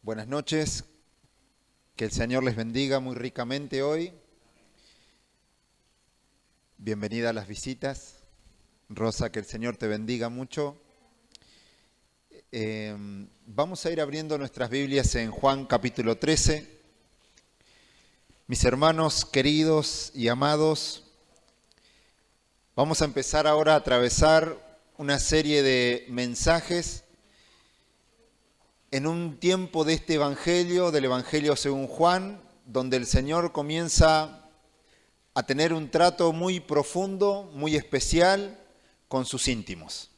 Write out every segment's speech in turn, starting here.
Buenas noches, que el Señor les bendiga muy ricamente hoy. Bienvenida a las visitas. Rosa, que el Señor te bendiga mucho. Vamos a ir abriendo nuestras Biblias en Juan capítulo 13. Mis hermanos queridos y amados, vamos a empezar ahora a atravesar una serie de mensajes en un tiempo de este Evangelio, del Evangelio según Juan, donde el Señor comienza a tener un trato muy profundo, muy especial con sus íntimos.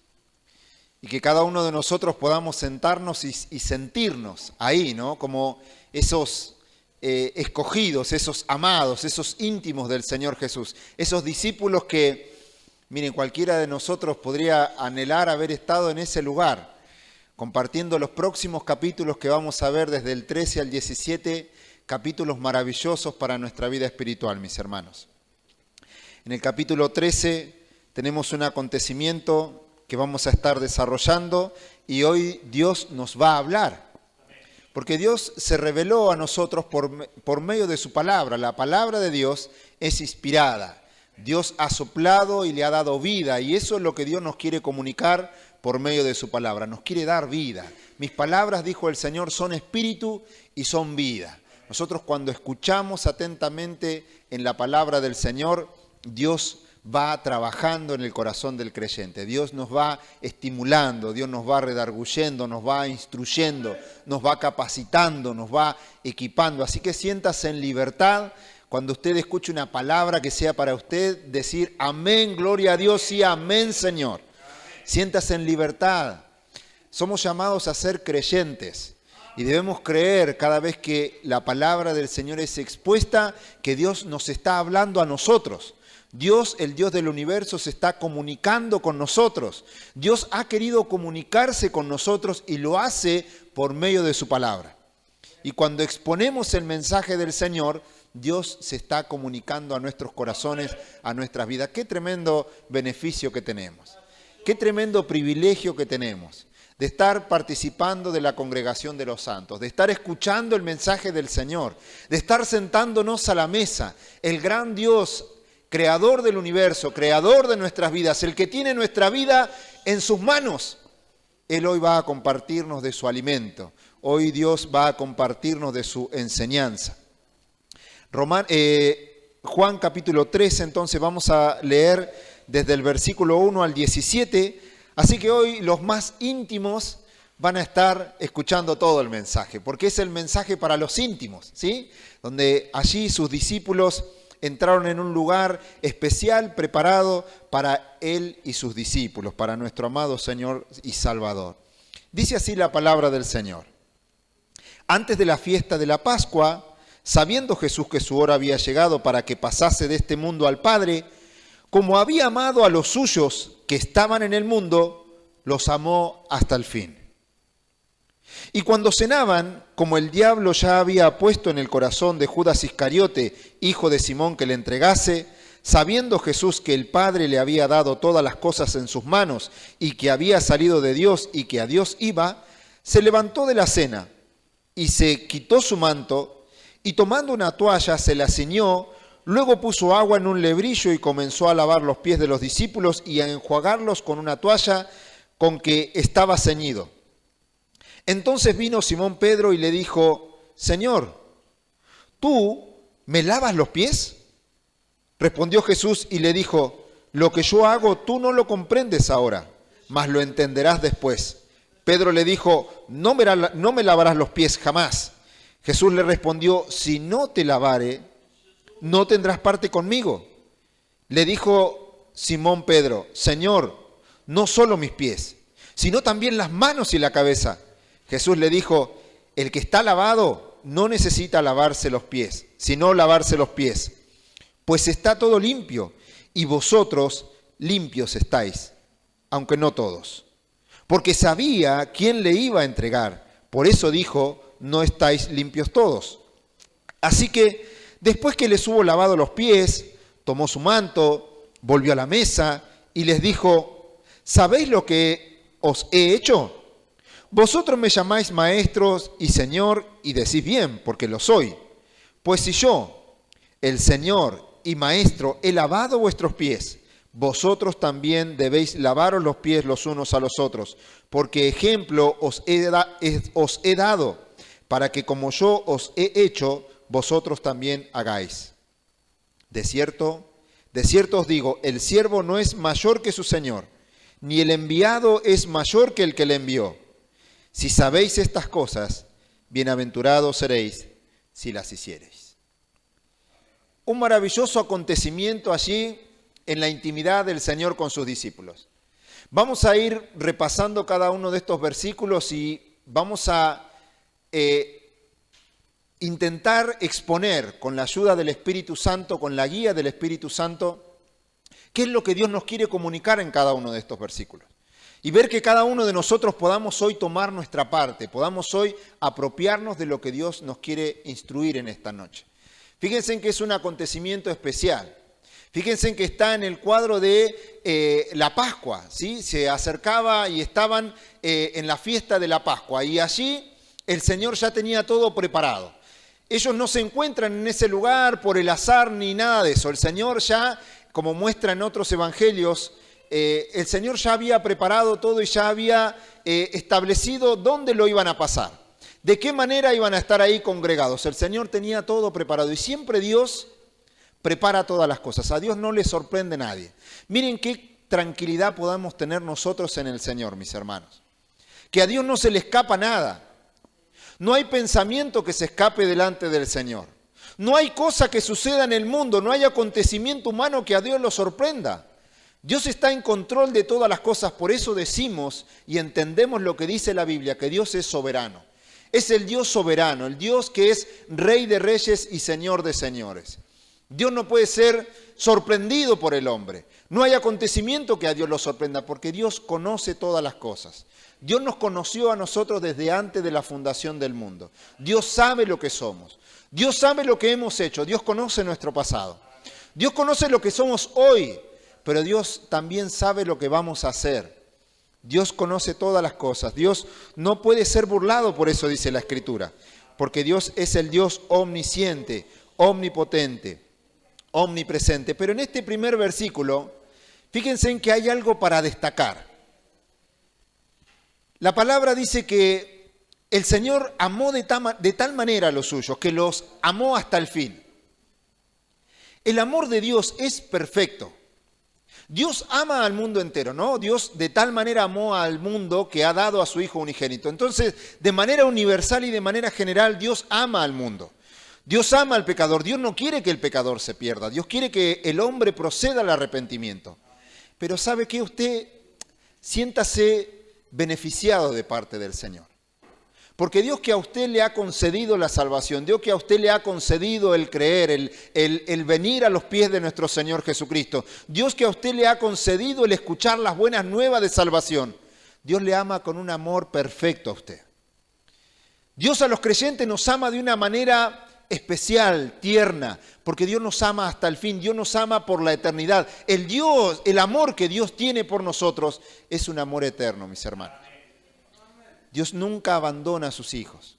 Y que cada uno de nosotros podamos sentarnos y sentirnos ahí, ¿no? Como esos escogidos, esos amados, esos íntimos del Señor Jesús. Esos discípulos que, miren, cualquiera de nosotros podría anhelar haber estado en ese lugar, compartiendo los próximos capítulos que vamos a ver desde el 13 al 17, capítulos maravillosos para nuestra vida espiritual, mis hermanos. En el capítulo 13 tenemos un acontecimiento que vamos a estar desarrollando y hoy Dios nos va a hablar. Porque Dios se reveló a nosotros por medio de su palabra. La palabra de Dios es inspirada. Dios ha soplado y le ha dado vida, y eso es lo que Dios nos quiere comunicar por medio de su palabra. Nos quiere dar vida. Mis palabras, dijo el Señor, son espíritu y son vida. Nosotros cuando escuchamos atentamente en la palabra del Señor, Dios va trabajando en el corazón del creyente. Dios nos va estimulando, Dios nos va redarguyendo, nos va instruyendo, nos va capacitando, nos va equipando. Así que siéntase en libertad. Cuando usted escuche una palabra que sea para usted, decir amén, gloria a Dios y amén, Señor. Siéntase en libertad. Somos llamados a ser creyentes y debemos creer cada vez que la palabra del Señor es expuesta que Dios nos está hablando a nosotros. Dios, el Dios del universo, se está comunicando con nosotros. Dios ha querido comunicarse con nosotros y lo hace por medio de su palabra. Y cuando exponemos el mensaje del Señor, Dios se está comunicando a nuestros corazones, a nuestras vidas. Qué tremendo beneficio que tenemos. Qué tremendo privilegio que tenemos de estar participando de la congregación de los santos, de estar escuchando el mensaje del Señor, de estar sentándonos a la mesa. El gran Dios, creador del universo, creador de nuestras vidas, el que tiene nuestra vida en sus manos, Él hoy va a compartirnos de su alimento. Hoy Dios va a compartirnos de su enseñanza. Juan capítulo 13, entonces vamos a leer desde el versículo 1 al 17. Así que hoy los más íntimos van a estar escuchando todo el mensaje, porque es el mensaje para los íntimos, ¿sí? Donde allí sus discípulos entraron en un lugar especial preparado para Él y sus discípulos, para nuestro amado Señor y Salvador. Dice así la palabra del Señor. Antes de la fiesta de la Pascua, sabiendo Jesús que su hora había llegado para que pasase de este mundo al Padre, como había amado a los suyos que estaban en el mundo, los amó hasta el fin. Y cuando cenaban, como el diablo ya había puesto en el corazón de Judas Iscariote, hijo de Simón, que le entregase, sabiendo Jesús que el Padre le había dado todas las cosas en sus manos y que había salido de Dios y que a Dios iba, se levantó de la cena y se quitó su manto y tomando una toalla se la ciñó. Luego puso agua en un lebrillo y comenzó a lavar los pies de los discípulos y a enjuagarlos con una toalla con que estaba ceñido. Entonces vino Simón Pedro y le dijo: Señor, ¿tú me lavas los pies? Respondió Jesús y le dijo: lo que yo hago tú no lo comprendes ahora, mas lo entenderás después. Pedro le dijo: no me lavarás los pies jamás. Jesús le respondió: si no te lavare, no tendrás parte conmigo. Le dijo Simón Pedro: Señor, no solo mis pies, sino también las manos y la cabeza. Jesús le dijo: el que está lavado no necesita lavarse los pies, sino lavarse los pies, pues está todo limpio, y vosotros limpios estáis, aunque no todos. Porque sabía quién le iba a entregar, por eso dijo: no estáis limpios todos. Así que después que les hubo lavado los pies, tomó su manto, volvió a la mesa y les dijo: ¿sabéis lo que os he hecho? Vosotros me llamáis maestros y Señor, y decís bien, porque lo soy. Pues si yo, el Señor y Maestro, he lavado vuestros pies, vosotros también debéis lavaros los pies los unos a los otros, porque ejemplo os he dado, para que como yo os he hecho, vosotros también hagáis. De cierto os digo, el siervo no es mayor que su Señor, ni el enviado es mayor que el que le envió. Si sabéis estas cosas, bienaventurados seréis si las hiciereis. Un maravilloso acontecimiento allí en la intimidad del Señor con sus discípulos. Vamos a ir repasando cada uno de estos versículos y vamos a intentar exponer con la ayuda del Espíritu Santo, con la guía del Espíritu Santo, qué es lo que Dios nos quiere comunicar en cada uno de estos versículos. Y ver que cada uno de nosotros podamos hoy tomar nuestra parte, podamos hoy apropiarnos de lo que Dios nos quiere instruir en esta noche. Fíjense en que es un acontecimiento especial. Fíjense en que está en el cuadro de la Pascua, ¿sí? Se acercaba y estaban en la fiesta de la Pascua y allí el Señor ya tenía todo preparado. Ellos no se encuentran en ese lugar por el azar ni nada de eso. El Señor ya, como muestra en otros evangelios, el Señor ya había preparado todo y ya había establecido dónde lo iban a pasar, de qué manera iban a estar ahí congregados. El Señor tenía todo preparado y siempre Dios prepara todas las cosas. A Dios no le sorprende nadie. Miren qué tranquilidad podamos tener nosotros en el Señor, mis hermanos. Que a Dios no se le escapa nada. No hay pensamiento que se escape delante del Señor. No hay cosa que suceda en el mundo, no hay acontecimiento humano que a Dios lo sorprenda. Dios está en control de todas las cosas, por eso decimos y entendemos lo que dice la Biblia, que Dios es soberano. Es el Dios soberano, el Dios que es Rey de reyes y Señor de señores. Dios no puede ser sorprendido por el hombre. No hay acontecimiento que a Dios lo sorprenda, porque Dios conoce todas las cosas. Dios nos conoció a nosotros desde antes de la fundación del mundo. Dios sabe lo que somos. Dios sabe lo que hemos hecho. Dios conoce nuestro pasado. Dios conoce lo que somos hoy. Pero Dios también sabe lo que vamos a hacer. Dios conoce todas las cosas. Dios no puede ser burlado, por eso dice la Escritura. Porque Dios es el Dios omnisciente, omnipotente, omnipresente. Pero en este primer versículo, fíjense en que hay algo para destacar. La palabra dice que el Señor amó de tal manera a los suyos, que los amó hasta el fin. El amor de Dios es perfecto. Dios ama al mundo entero, ¿no? Dios de tal manera amó al mundo que ha dado a su Hijo unigénito. Entonces, de manera universal y de manera general, Dios ama al mundo. Dios ama al pecador. Dios no quiere que el pecador se pierda. Dios quiere que el hombre proceda al arrepentimiento. Pero ¿sabe qué? Usted siéntase beneficiado de parte del Señor. Porque Dios que a usted le ha concedido la salvación, Dios que a usted le ha concedido el creer, el venir a los pies de nuestro Señor Jesucristo, Dios que a usted le ha concedido el escuchar las buenas nuevas de salvación, Dios le ama con un amor perfecto a usted. Dios a los creyentes nos ama de una manera especial, tierna, porque Dios nos ama hasta el fin, Dios nos ama por la eternidad. El amor que Dios tiene por nosotros es un amor eterno, mis hermanos. Dios nunca abandona a sus hijos.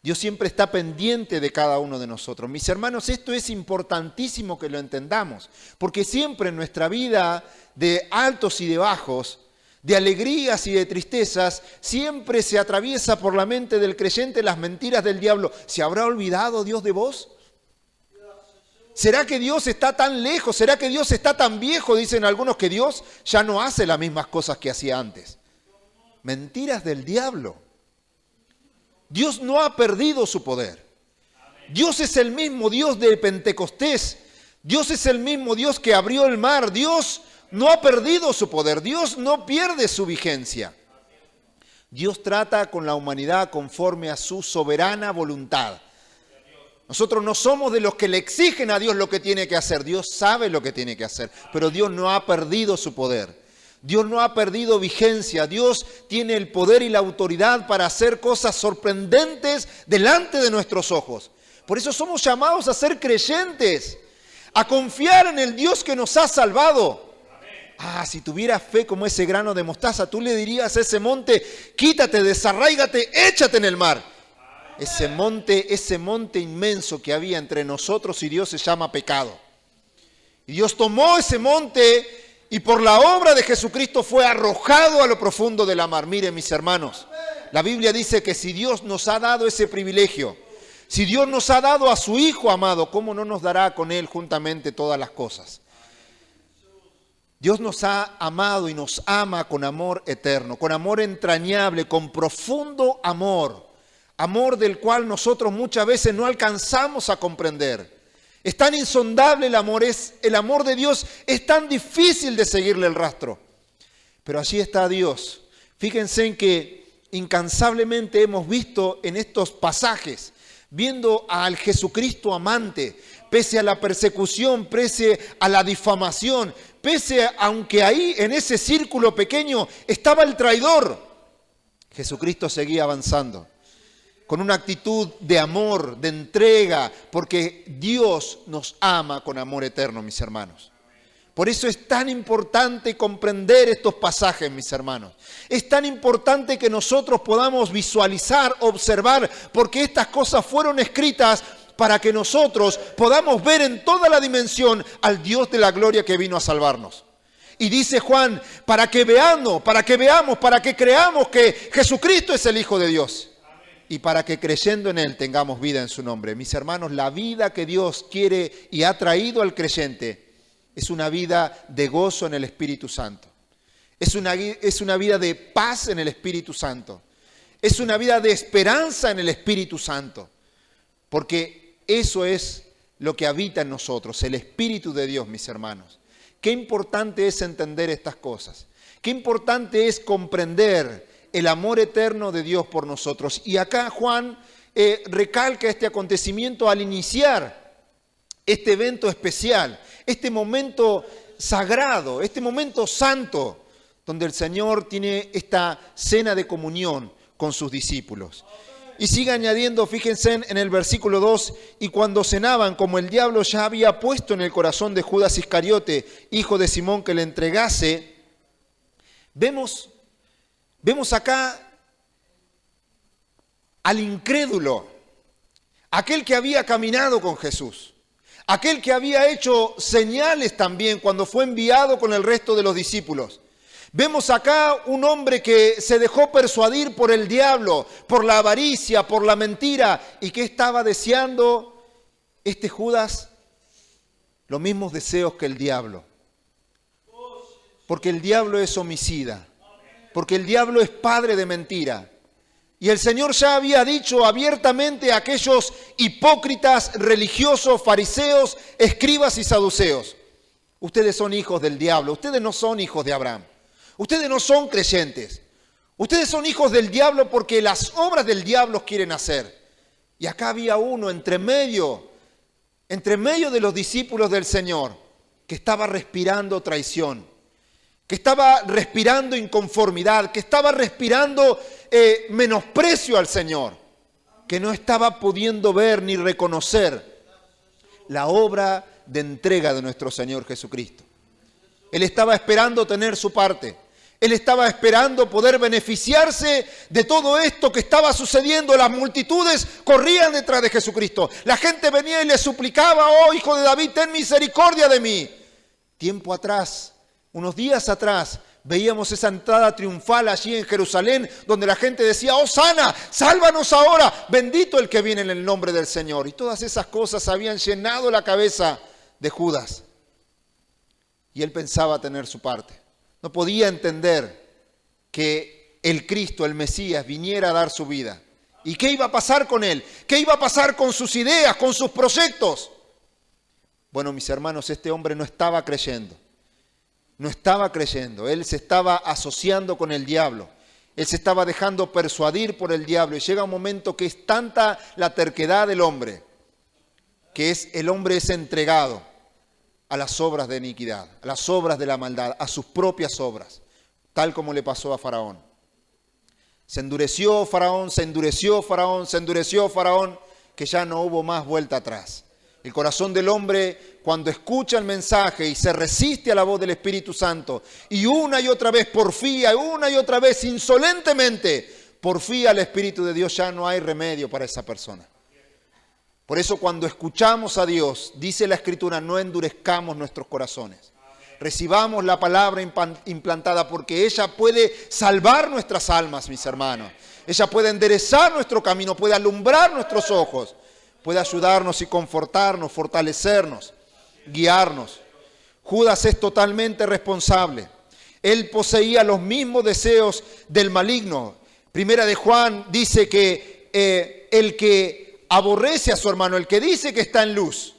Dios siempre está pendiente de cada uno de nosotros. Mis hermanos, esto es importantísimo que lo entendamos, porque siempre en nuestra vida de altos y de bajos, de alegrías y de tristezas, siempre se atraviesa por la mente del creyente las mentiras del diablo. ¿Se habrá olvidado Dios de vos? ¿Será que Dios está tan lejos? ¿Será que Dios está tan viejo? Dicen algunos que Dios ya no hace las mismas cosas que hacía antes. Mentiras del diablo. Dios no ha perdido su poder. Dios es el mismo Dios de Pentecostés. Dios es el mismo Dios que abrió el mar. Dios no ha perdido su poder. Dios no pierde su vigencia. Dios trata con la humanidad conforme a su soberana voluntad. Nosotros no somos de los que le exigen a Dios lo que tiene que hacer. Dios sabe lo que tiene que hacer, pero Dios no ha perdido su poder. Dios no ha perdido vigencia. Dios tiene el poder y la autoridad para hacer cosas sorprendentes delante de nuestros ojos. Por eso somos llamados a ser creyentes, a confiar en el Dios que nos ha salvado. Si tuviera fe como ese grano de mostaza, tú le dirías a ese monte, quítate, desarráigate, échate en el mar. Ese monte inmenso que había entre nosotros y Dios se llama pecado. Y Dios tomó ese monte y por la obra de Jesucristo fue arrojado a lo profundo de la mar. Miren, mis hermanos, la Biblia dice que si Dios nos ha dado ese privilegio, si Dios nos ha dado a su Hijo amado, ¿cómo no nos dará con Él juntamente todas las cosas? Dios nos ha amado y nos ama con amor eterno, con amor entrañable, con profundo amor. Amor del cual nosotros muchas veces no alcanzamos a comprender. Es tan insondable el amor de Dios, es tan difícil de seguirle el rastro. Pero allí está Dios. Fíjense en que incansablemente hemos visto en estos pasajes, viendo al Jesucristo amante, pese a la persecución, pese a la difamación, aunque ahí en ese círculo pequeño estaba el traidor, Jesucristo seguía avanzando. Con una actitud de amor, de entrega, porque Dios nos ama con amor eterno, mis hermanos. Por eso es tan importante comprender estos pasajes, mis hermanos. Es tan importante que nosotros podamos visualizar, observar, porque estas cosas fueron escritas para que nosotros podamos ver en toda la dimensión al Dios de la gloria que vino a salvarnos. Y dice Juan, para que veamos, para que creamos que Jesucristo es el Hijo de Dios. Y para que creyendo en Él tengamos vida en su nombre. Mis hermanos, la vida que Dios quiere y ha traído al creyente es una vida de gozo en el Espíritu Santo. Es una vida de paz en el Espíritu Santo. Es una vida de esperanza en el Espíritu Santo. Porque eso es lo que habita en nosotros, el Espíritu de Dios, mis hermanos. Qué importante es entender estas cosas. Qué importante es comprender el amor eterno de Dios por nosotros. Y acá Juan recalca este acontecimiento al iniciar este evento especial, este momento sagrado, este momento santo, donde el Señor tiene esta cena de comunión con sus discípulos. Y sigue añadiendo, fíjense en el versículo 2, y cuando cenaban, como el diablo ya había puesto en el corazón de Judas Iscariote, hijo de Simón, que le entregase, vemos acá al incrédulo, aquel que había caminado con Jesús, aquel que había hecho señales también cuando fue enviado con el resto de los discípulos. Vemos acá un hombre que se dejó persuadir por el diablo, por la avaricia, por la mentira, y que estaba deseando este Judas los mismos deseos que el diablo. Porque el diablo es homicida. Porque el diablo es padre de mentira. Y el Señor ya había dicho abiertamente a aquellos hipócritas religiosos, fariseos, escribas y saduceos: ustedes son hijos del diablo, ustedes no son hijos de Abraham, ustedes no son creyentes, ustedes son hijos del diablo porque las obras del diablo quieren hacer. Y acá había uno entre medio de los discípulos del Señor que estaba respirando traición, que estaba respirando inconformidad, que estaba respirando menosprecio al Señor, que no estaba pudiendo ver ni reconocer la obra de entrega de nuestro Señor Jesucristo. Él estaba esperando tener su parte. Él estaba esperando poder beneficiarse de todo esto que estaba sucediendo. Las multitudes corrían detrás de Jesucristo. La gente venía y le suplicaba: oh Hijo de David, ten misericordia de mí. Tiempo atrás, unos días atrás, veíamos esa entrada triunfal allí en Jerusalén, donde la gente decía: Hosana, sálvanos ahora, bendito el que viene en el nombre del Señor. Y todas esas cosas habían llenado la cabeza de Judas. Y él pensaba tener su parte. No podía entender que el Cristo, el Mesías, viniera a dar su vida. ¿Y qué iba a pasar con él? ¿Qué iba a pasar con sus ideas, con sus proyectos? Bueno, mis hermanos, este hombre no estaba creyendo. No estaba creyendo. Él se estaba asociando con el diablo. Él se estaba dejando persuadir por el diablo. Y llega un momento que es tanta la terquedad del hombre, que el hombre es entregado a las obras de iniquidad, a las obras de la maldad, a sus propias obras, tal como le pasó a Faraón. Se endureció Faraón, que ya no hubo más vuelta atrás. El corazón del hombre, cuando escucha el mensaje y se resiste a la voz del Espíritu Santo, y una y otra vez porfía, una y otra vez insolentemente porfía al Espíritu de Dios, ya no hay remedio para esa persona. Por eso cuando escuchamos a Dios, dice la Escritura, no endurezcamos nuestros corazones. Recibamos la palabra implantada porque ella puede salvar nuestras almas, mis hermanos. Ella puede enderezar nuestro camino, puede alumbrar nuestros ojos, puede ayudarnos y confortarnos, fortalecernos, guiarnos. Judas es totalmente responsable. Él poseía los mismos deseos del maligno. Primera de Juan dice que el que aborrece a su hermano, el que dice que está en luz,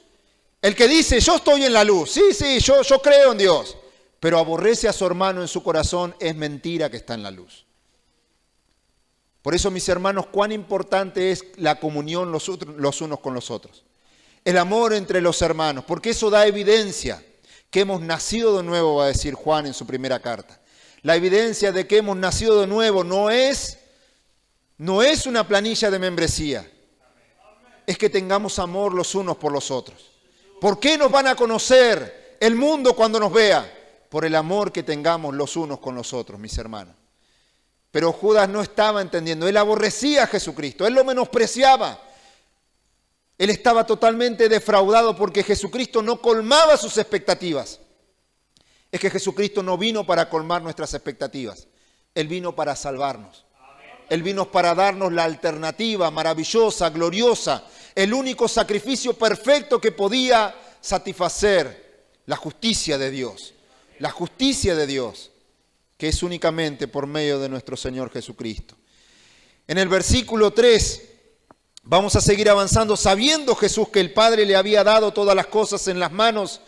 el que dice yo estoy en la luz, sí, yo creo en Dios, pero aborrece a su hermano en su corazón, es mentira que está en la luz. Por eso, mis hermanos, cuán importante es la comunión los unos con los otros. El amor entre los hermanos, porque eso da evidencia que hemos nacido de nuevo, va a decir Juan en su primera carta. La evidencia de que hemos nacido de nuevo no es una planilla de membresía, es que tengamos amor los unos por los otros. ¿Por qué nos van a conocer el mundo cuando nos vea? Por el amor que tengamos los unos con los otros, mis hermanos. Pero Judas no estaba entendiendo, él aborrecía a Jesucristo, él lo menospreciaba. Él estaba totalmente defraudado porque Jesucristo no colmaba sus expectativas. Es que Jesucristo no vino para colmar nuestras expectativas, Él vino para salvarnos. Él vino para darnos la alternativa maravillosa, gloriosa, el único sacrificio perfecto que podía satisfacer la justicia de Dios. La justicia de Dios, que es únicamente por medio de nuestro Señor Jesucristo. En el versículo 3 vamos a seguir avanzando, sabiendo Jesús que el Padre le había dado todas las cosas en las manos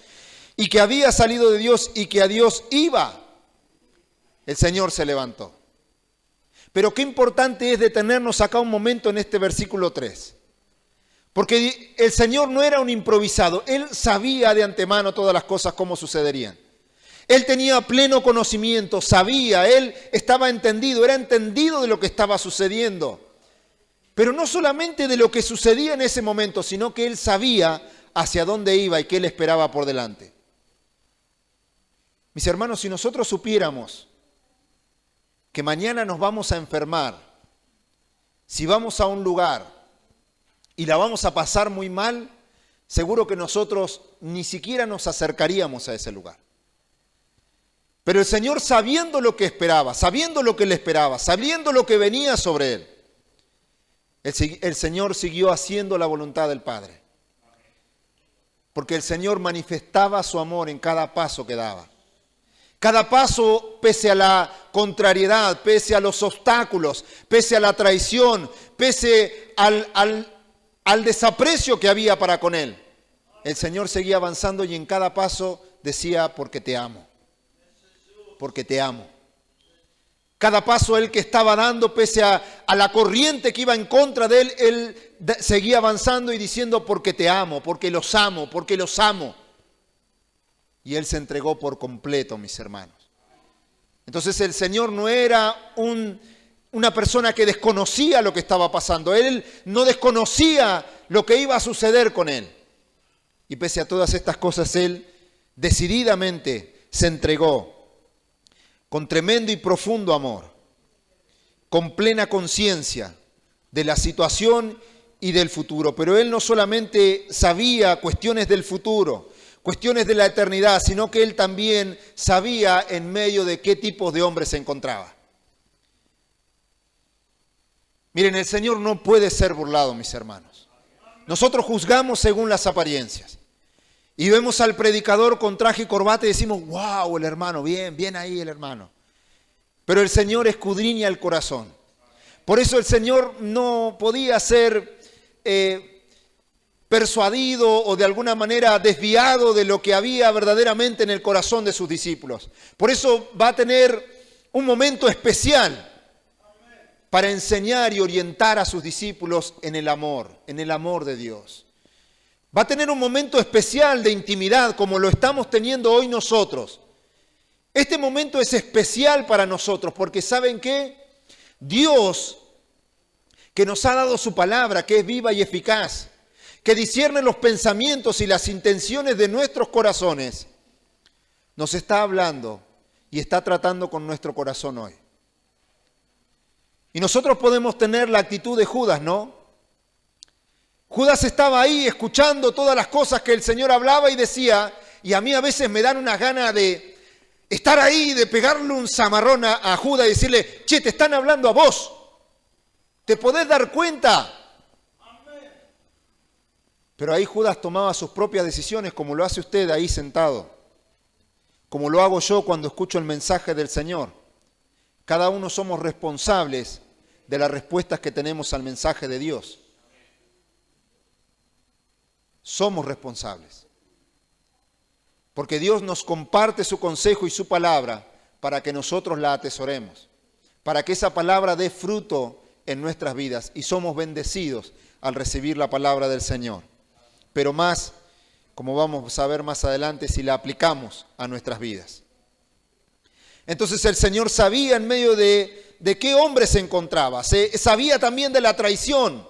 y que había salido de Dios y que a Dios iba. El Señor se levantó. Pero qué importante es detenernos acá un momento en este versículo 3. Porque el Señor no era un improvisado, Él sabía de antemano todas las cosas cómo sucederían. Él tenía pleno conocimiento, sabía, Él estaba entendido, era entendido de lo que estaba sucediendo. Pero no solamente de lo que sucedía en ese momento, sino que Él sabía hacia dónde iba y qué le esperaba por delante. Mis hermanos, si nosotros supiéramos que mañana nos vamos a enfermar, si vamos a un lugar y la vamos a pasar muy mal, seguro que nosotros ni siquiera nos acercaríamos a ese lugar. Pero el Señor, sabiendo lo que esperaba, sabiendo lo que le esperaba, sabiendo lo que venía sobre Él, el Señor siguió haciendo la voluntad del Padre. Porque el Señor manifestaba su amor en cada paso que daba. Cada paso, pese a la contrariedad, pese a los obstáculos, pese a la traición, pese al desaprecio que había para con Él, el Señor seguía avanzando y en cada paso decía, porque te amo, porque te amo. Cada paso Él que estaba dando, pese a la corriente que iba en contra de Él, Él seguía avanzando y diciendo, porque te amo, porque los amo, porque los amo. Y Él se entregó por completo, mis hermanos. Entonces el Señor no era una persona que desconocía lo que estaba pasando. Él no desconocía lo que iba a suceder con Él. Y pese a todas estas cosas, Él decididamente se entregó con tremendo y profundo amor, con plena conciencia de la situación y del futuro. Pero Él no solamente sabía cuestiones del futuro, cuestiones de la eternidad, sino que Él también sabía en medio de qué tipos de hombres se encontraba. Miren, el Señor no puede ser burlado, mis hermanos. Nosotros juzgamos según las apariencias. Y vemos al predicador con traje y corbata y decimos, wow, el hermano, bien ahí el hermano. Pero el Señor escudriña el corazón. Por eso el Señor no podía ser persuadido o de alguna manera desviado de lo que había verdaderamente en el corazón de sus discípulos. Por eso va a tener un momento especial para enseñar y orientar a sus discípulos en el amor de Dios. Va a tener un momento especial de intimidad como lo estamos teniendo hoy nosotros. Este momento es especial para nosotros porque ¿saben qué? Dios, que nos ha dado su palabra, que es viva y eficaz, que discierne los pensamientos y las intenciones de nuestros corazones, nos está hablando y está tratando con nuestro corazón hoy. Y nosotros podemos tener la actitud de Judas, ¿no? Judas estaba ahí escuchando todas las cosas que el Señor hablaba y decía, y a mí a veces me dan unas ganas de estar ahí, de pegarle un zamarrón a Judas y decirle, che, te están hablando a vos, ¿te podés dar cuenta? Pero ahí Judas tomaba sus propias decisiones, como lo hace usted ahí sentado, como lo hago yo cuando escucho el mensaje del Señor. Cada uno somos responsables de las respuestas que tenemos al mensaje de Dios. Somos responsables. Porque Dios nos comparte su consejo y su palabra para que nosotros la atesoremos, para que esa palabra dé fruto en nuestras vidas y somos bendecidos al recibir la palabra del Señor. Pero más, como vamos a ver más adelante, si la aplicamos a nuestras vidas. Entonces el Señor sabía en medio de qué hombre se encontraba, sabía también de la traición.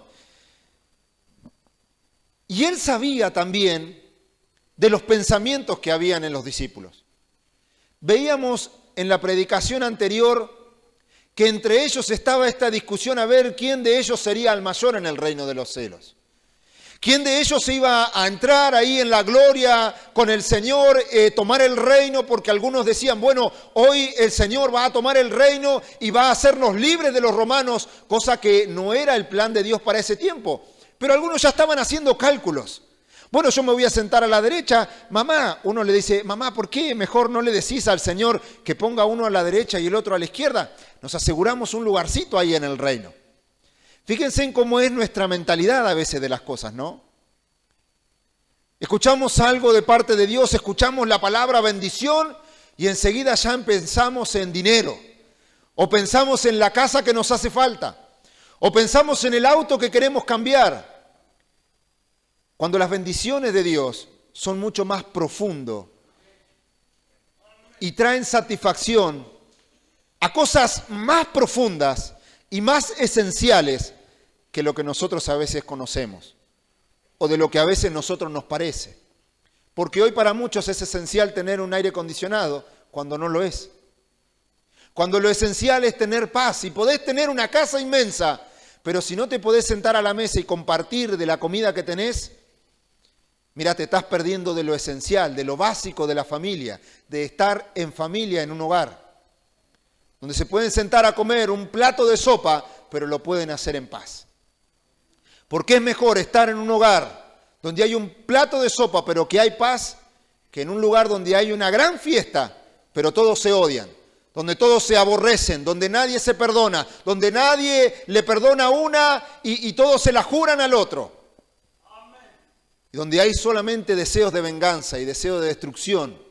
Y Él sabía también de los pensamientos que habían en los discípulos. Veíamos en la predicación anterior que entre ellos estaba esta discusión a ver quién de ellos sería el mayor en el reino de los cielos. ¿Quién de ellos iba a entrar ahí en la gloria con el Señor, tomar el reino? Porque algunos decían, bueno, hoy el Señor va a tomar el reino y va a hacernos libres de los romanos, cosa que no era el plan de Dios para ese tiempo. Pero algunos ya estaban haciendo cálculos. Bueno, yo me voy a sentar a la derecha. Mamá, uno le dice, mamá, ¿por qué mejor no le decís al Señor que ponga uno a la derecha y el otro a la izquierda? Nos aseguramos un lugarcito ahí en el reino. Fíjense en cómo es nuestra mentalidad a veces de las cosas, ¿no? Escuchamos algo de parte de Dios, escuchamos la palabra bendición y enseguida ya pensamos en dinero, o pensamos en la casa que nos hace falta, o pensamos en el auto que queremos cambiar. Cuando las bendiciones de Dios son mucho más profundas y traen satisfacción a cosas más profundas y más esenciales que lo que nosotros a veces conocemos o de lo que a veces a nosotros nos parece. Porque hoy para muchos es esencial tener un aire acondicionado cuando no lo es. Cuando lo esencial es tener paz y podés tener una casa inmensa, pero si no te podés sentar a la mesa y compartir de la comida que tenés, mira, te estás perdiendo de lo esencial, de lo básico de la familia, de estar en familia en un hogar, donde se pueden sentar a comer un plato de sopa, pero lo pueden hacer en paz. Porque es mejor estar en un hogar donde hay un plato de sopa, pero que hay paz, que en un lugar donde hay una gran fiesta, pero todos se odian, donde todos se aborrecen, donde nadie se perdona, donde nadie le perdona a una y todos se la juran al otro. Y donde hay solamente deseos de venganza y deseos de destrucción.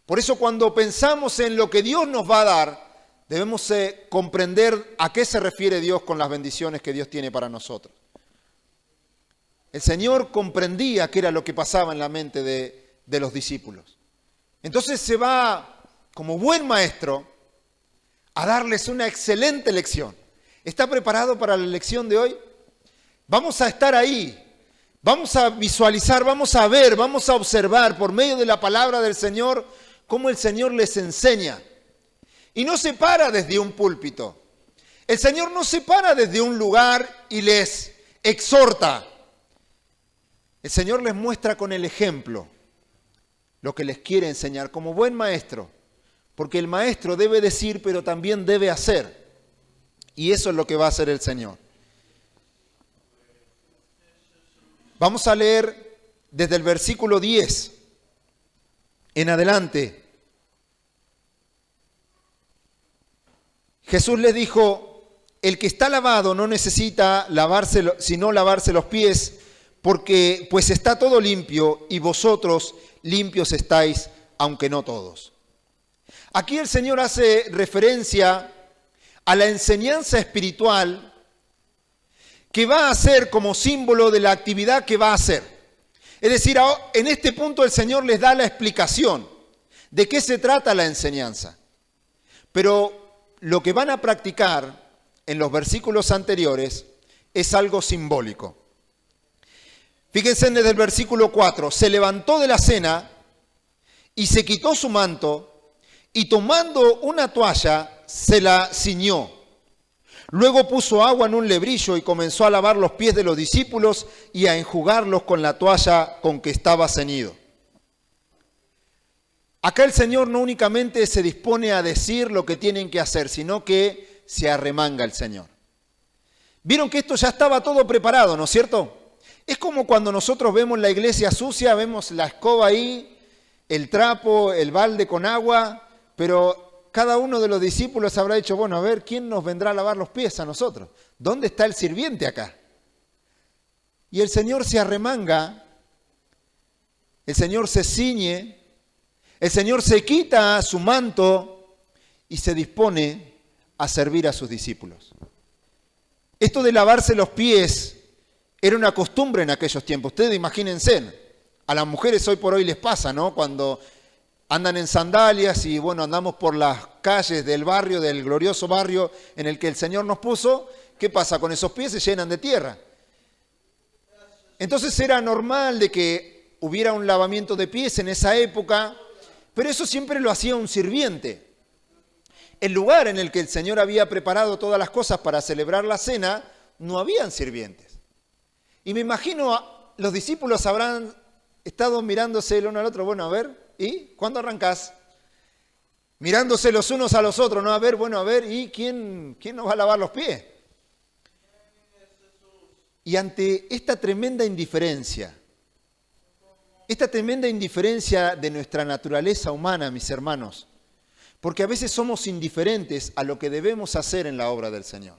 Por eso cuando pensamos en lo que Dios nos va a dar, debemos comprender a qué se refiere Dios con las bendiciones que Dios tiene para nosotros. El Señor comprendía qué era lo que pasaba en la mente de los discípulos. Entonces se va, como buen maestro, a darles una excelente lección. ¿Está preparado para la lección de hoy? Vamos a estar ahí. Vamos a visualizar, vamos a ver, vamos a observar por medio de la palabra del Señor cómo el Señor les enseña. Y no se para desde un púlpito. El Señor no se para desde un lugar y les exhorta. El Señor les muestra con el ejemplo lo que les quiere enseñar como buen maestro. Porque el maestro debe decir, pero también debe hacer. Y eso es lo que va a hacer el Señor. Vamos a leer desde el versículo 10 en adelante. Jesús les dijo, el que está lavado no necesita sino lavarse los pies, porque pues está todo limpio y vosotros limpios estáis, aunque no todos. Aquí el Señor hace referencia a la enseñanza espiritual que va a ser como símbolo de la actividad que va a hacer. Es decir, en este punto el Señor les da la explicación de qué se trata la enseñanza. Pero lo que van a practicar en los versículos anteriores es algo simbólico. Fíjense desde el versículo 4, se levantó de la cena y se quitó su manto y tomando una toalla se la ciñó. Luego puso agua en un lebrillo y comenzó a lavar los pies de los discípulos y a enjugarlos con la toalla con que estaba ceñido. Acá el Señor no únicamente se dispone a decir lo que tienen que hacer, sino que se arremanga el Señor. Vieron que esto ya estaba todo preparado, ¿no es cierto? Es como cuando nosotros vemos la iglesia sucia, vemos la escoba ahí, el trapo, el balde con agua, pero cada uno de los discípulos habrá dicho, bueno, a ver, ¿quién nos vendrá a lavar los pies a nosotros? ¿Dónde está el sirviente acá? Y el Señor se arremanga, el Señor se ciñe, el Señor se quita su manto y se dispone a servir a sus discípulos. Esto de lavarse los pies era una costumbre en aquellos tiempos. Ustedes imagínense, a las mujeres hoy por hoy les pasa, ¿no? Cuando andan en sandalias y bueno, andamos por las calles del barrio, del glorioso barrio en el que el Señor nos puso, ¿qué pasa? Con esos pies se llenan de tierra. Entonces era normal de que hubiera un lavamiento de pies en esa época, pero eso siempre lo hacía un sirviente. El lugar en el que el Señor había preparado todas las cosas para celebrar la cena, no habían sirvientes. Y me imagino, los discípulos habrán estado mirándose el uno al otro, bueno, a ver, ¿y cuándo arrancás? Mirándose los unos a los otros, ¿no? A ver, bueno, a ver, ¿y quién nos va a lavar los pies? Y ante esta tremenda indiferencia de nuestra naturaleza humana, mis hermanos, porque a veces somos indiferentes a lo que debemos hacer en la obra del Señor.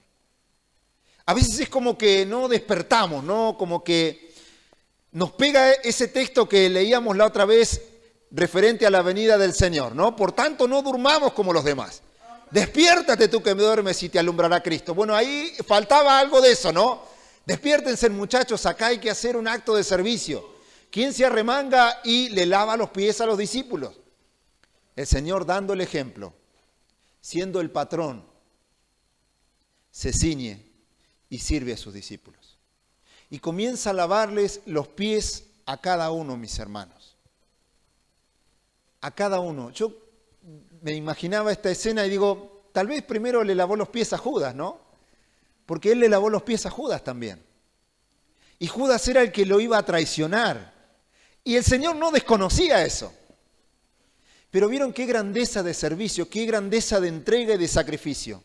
A veces es como que no despertamos, ¿no? Como que nos pega ese texto que leíamos la otra vez referente a la venida del Señor, ¿no? Por tanto, no durmamos como los demás. Despiértate tú que me duermes y te alumbrará Cristo. Bueno, ahí faltaba algo de eso, ¿no? Despiértense, muchachos, acá hay que hacer un acto de servicio. ¿Quién se arremanga y le lava los pies a los discípulos? El Señor dando el ejemplo, siendo el patrón, se ciñe y sirve a sus discípulos. Y comienza a lavarles los pies a cada uno, mis hermanos. A cada uno. Yo me imaginaba esta escena y digo, tal vez primero le lavó los pies a Judas, ¿no? Porque él le lavó los pies a Judas también. Y Judas era el que lo iba a traicionar. Y el Señor no desconocía eso. Pero vieron qué grandeza de servicio, qué grandeza de entrega y de sacrificio.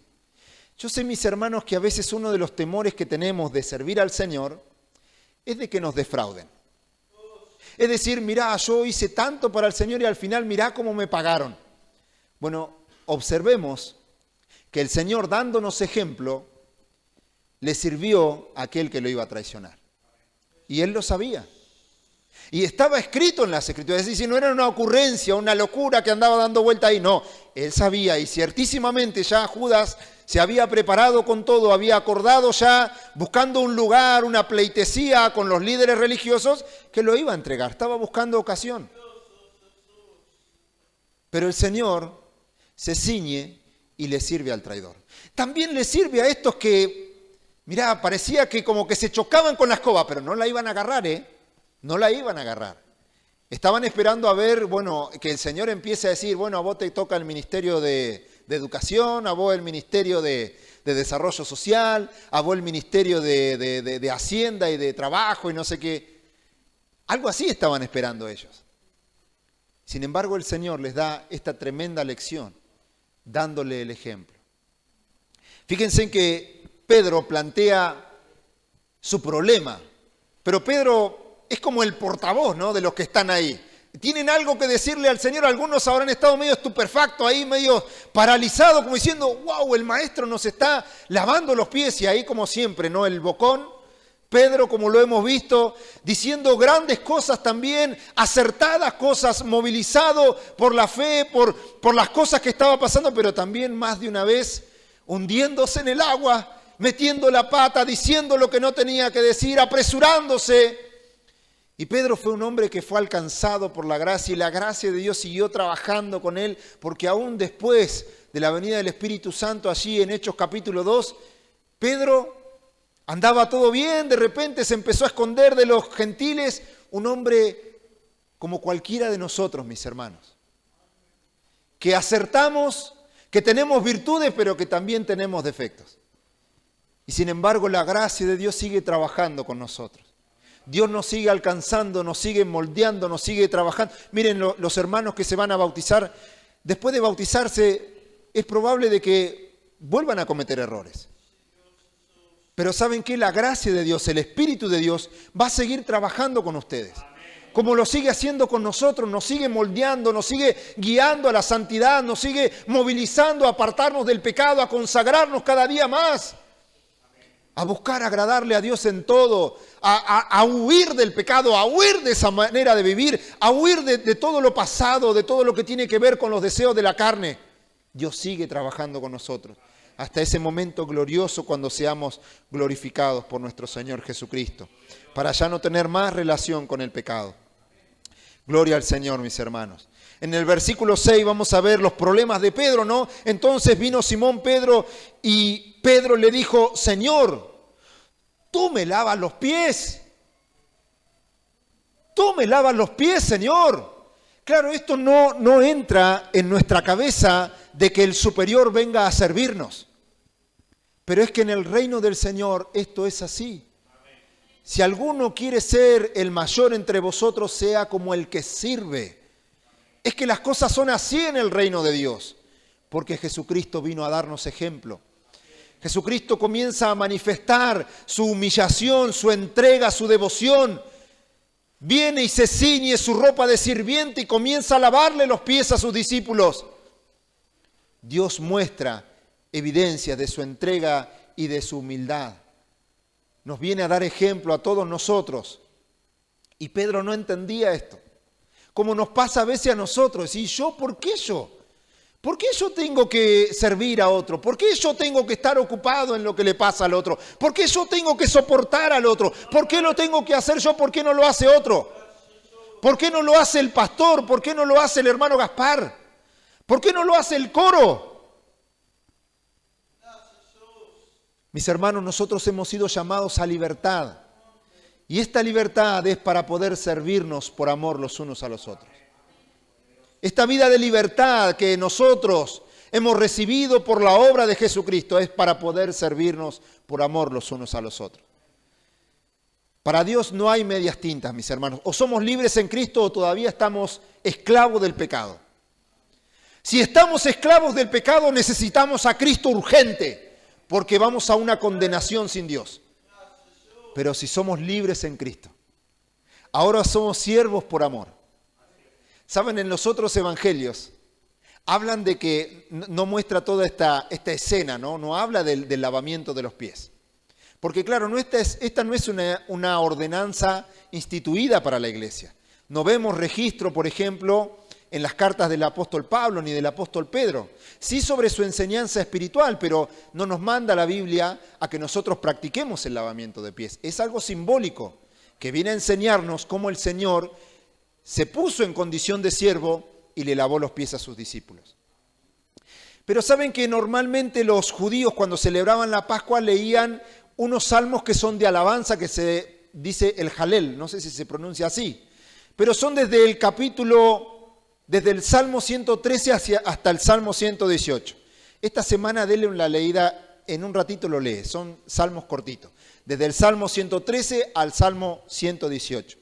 Yo sé, mis hermanos, que a veces uno de los temores que tenemos de servir al Señor es de que nos defrauden. Es decir, mirá, yo hice tanto para el Señor y al final mirá cómo me pagaron. Bueno, observemos que el Señor, dándonos ejemplo, le sirvió a aquel que lo iba a traicionar. Y él lo sabía. Y estaba escrito en las Escrituras, es decir, no era una ocurrencia, una locura que andaba dando vuelta ahí, no. Él sabía y ciertísimamente ya Judas se había preparado con todo, había acordado ya, buscando un lugar, una pleitesía con los líderes religiosos, que lo iba a entregar, estaba buscando ocasión. Pero el Señor se ciñe y le sirve al traidor. También le sirve a estos que, mirá, parecía que como que se chocaban con la escoba, pero no la iban a agarrar, No la iban a agarrar. Estaban esperando a ver, bueno, que el Señor empiece a decir, bueno, a vos te toca el ministerio de educación, a vos el ministerio de desarrollo social, a vos el ministerio de hacienda y de trabajo y no sé qué. Algo así estaban esperando ellos. Sin embargo, el Señor les da esta tremenda lección, dándole el ejemplo. Fíjense en que Pedro plantea su problema, pero Pedro es como el portavoz, ¿no?, de los que están ahí. Tienen algo que decirle al Señor, algunos habrán estado medio estupefactos ahí, medio paralizados, como diciendo, wow, el maestro nos está lavando los pies, y ahí como siempre, ¿no?, el bocón, Pedro, como lo hemos visto, diciendo grandes cosas también, acertadas cosas, movilizado por la fe, por las cosas que estaba pasando, pero también más de una vez hundiéndose en el agua, metiendo la pata, diciendo lo que no tenía que decir, apresurándose. Y Pedro fue un hombre que fue alcanzado por la gracia y la gracia de Dios siguió trabajando con él, porque aún después de la venida del Espíritu Santo allí en Hechos capítulo 2, Pedro Andaba todo bien, de repente se empezó a esconder de los gentiles, un hombre como cualquiera de nosotros, mis hermanos, que acertamos, que tenemos virtudes, pero que también tenemos defectos. Y sin embargo, la gracia de Dios sigue trabajando con nosotros. Dios nos sigue alcanzando, nos sigue moldeando, nos sigue trabajando. Miren, los hermanos que se van a bautizar, después de bautizarse, es probable de que vuelvan a cometer errores. Pero ¿saben qué? La gracia de Dios, el Espíritu de Dios, va a seguir trabajando con ustedes. Como lo sigue haciendo con nosotros, nos sigue moldeando, nos sigue guiando a la santidad, nos sigue movilizando a apartarnos del pecado, a consagrarnos cada día más, a buscar agradarle a Dios en todo, a huir del pecado, a huir de esa manera de vivir, a huir de todo lo pasado, de todo lo que tiene que ver con los deseos de la carne. Dios sigue trabajando con nosotros hasta ese momento glorioso cuando seamos glorificados por nuestro Señor Jesucristo, para ya no tener más relación con el pecado. Gloria al Señor, mis hermanos. En el versículo 6 vamos a ver los problemas de Pedro, ¿no? Entonces vino Simón Pedro y Pedro le dijo: Señor, tú me lavas los pies. Tú me lavas los pies, Señor. Claro, esto no entra en nuestra cabeza de que el superior venga a servirnos. Pero es que en el reino del Señor esto es así. Si alguno quiere ser el mayor entre vosotros, sea como el que sirve. Es que las cosas son así en el reino de Dios, porque Jesucristo vino a darnos ejemplo. Jesucristo comienza a manifestar su humillación, su entrega, su devoción. Viene y se ciñe su ropa de sirviente y comienza a lavarle los pies a sus discípulos. Dios muestra evidencias de su entrega y de su humildad. Nos viene a dar ejemplo a todos nosotros. Y Pedro no entendía esto. Como nos pasa a veces a nosotros. ¿Y yo por qué yo? ¿Por qué yo tengo que servir a otro? ¿Por qué yo tengo que estar ocupado en lo que le pasa al otro? ¿Por qué yo tengo que soportar al otro? ¿Por qué lo tengo que hacer yo? ¿Por qué no lo hace otro? ¿Por qué no lo hace el pastor? ¿Por qué no lo hace el hermano Gaspar? ¿Por qué no lo hace el coro? Mis hermanos, nosotros hemos sido llamados a libertad. Y esta libertad es para poder servirnos por amor los unos a los otros. Esta vida de libertad que nosotros hemos recibido por la obra de Jesucristo es para poder servirnos por amor los unos a los otros. Para Dios no hay medias tintas, mis hermanos. O somos libres en Cristo o todavía estamos esclavos del pecado. Si estamos esclavos del pecado, necesitamos a Cristo urgente, porque vamos a una condenación sin Dios. Pero si somos libres en Cristo, ahora somos siervos por amor. Saben, en los otros evangelios hablan de que no muestra toda esta escena, no habla del lavamiento de los pies. Porque claro, esta no es una ordenanza instituida para la iglesia. No vemos registro, por ejemplo, en las cartas del apóstol Pablo ni del apóstol Pedro. Sí sobre su enseñanza espiritual, pero no nos manda la Biblia a que nosotros practiquemos el lavamiento de pies. Es algo simbólico que viene a enseñarnos cómo el Señor se puso en condición de siervo y le lavó los pies a sus discípulos. Pero saben que normalmente los judíos cuando celebraban la Pascua leían unos salmos que son de alabanza, que se dice el Jalel, no sé si se pronuncia así, pero son desde el Salmo 113 hasta el Salmo 118. Esta semana denle una leída, en un ratito lo lee, son salmos cortitos, desde el Salmo 113 al Salmo 118.